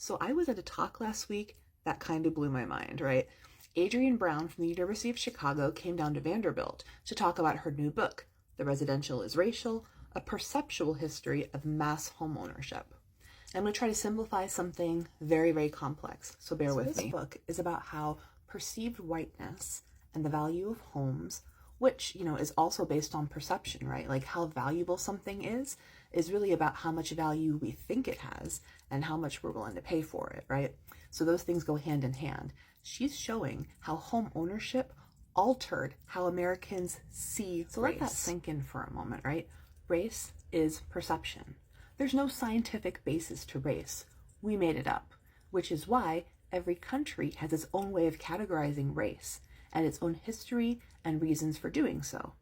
So I was at a talk last week that kind of blew my mind, right? Adrienne Brown from the University of Chicago came down to Vanderbilt to talk about her new book, The Residential is Racial, A Perceptual History of Mass Homeownership. I'm going to try to simplify something very, very complex, so bear with me. This book is about how perceived whiteness and the value of homes, which, is also based on perception, right? Like how valuable something is really about how much value we think it has and how much we're willing to pay for it, right? So those things go hand in hand. She's showing how home ownership altered how Americans see race. So let that sink in for a moment, right? Race is perception. There's no scientific basis to race. We made it up, which is why every country has its own way of categorizing race and its own history and reasons for doing so.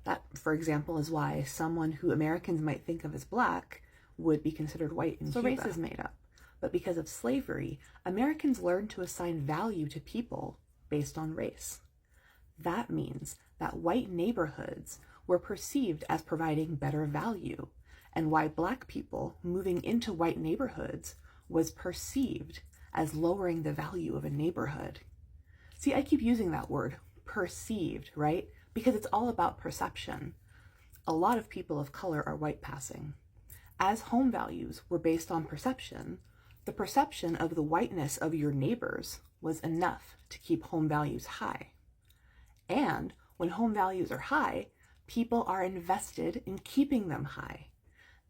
That, for example, is why someone who Americans might think of as black would be considered white in Cuba. So race is made up. But because of slavery, Americans learned to assign value to people based on race. That means that white neighborhoods were perceived as providing better value, and why black people moving into white neighborhoods was perceived as lowering the value of a neighborhood. See, I keep using that word, perceived, right? Because it's all about perception. A lot of people of color are white passing. As home values were based on perception, the perception of the whiteness of your neighbors was enough to keep home values high. And when home values are high, people are invested in keeping them high.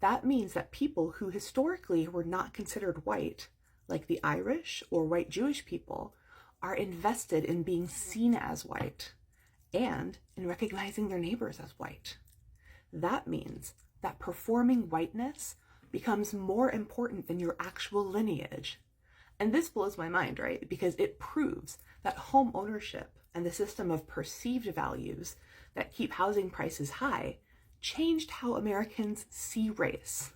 That means that people who historically were not considered white, like the Irish or white Jewish people, are invested in being seen as white and in recognizing their neighbors as white. That means that performing whiteness becomes more important than your actual lineage. And this blows my mind, right? Because it proves that home ownership and the system of perceived values that keep housing prices high changed how Americans see race.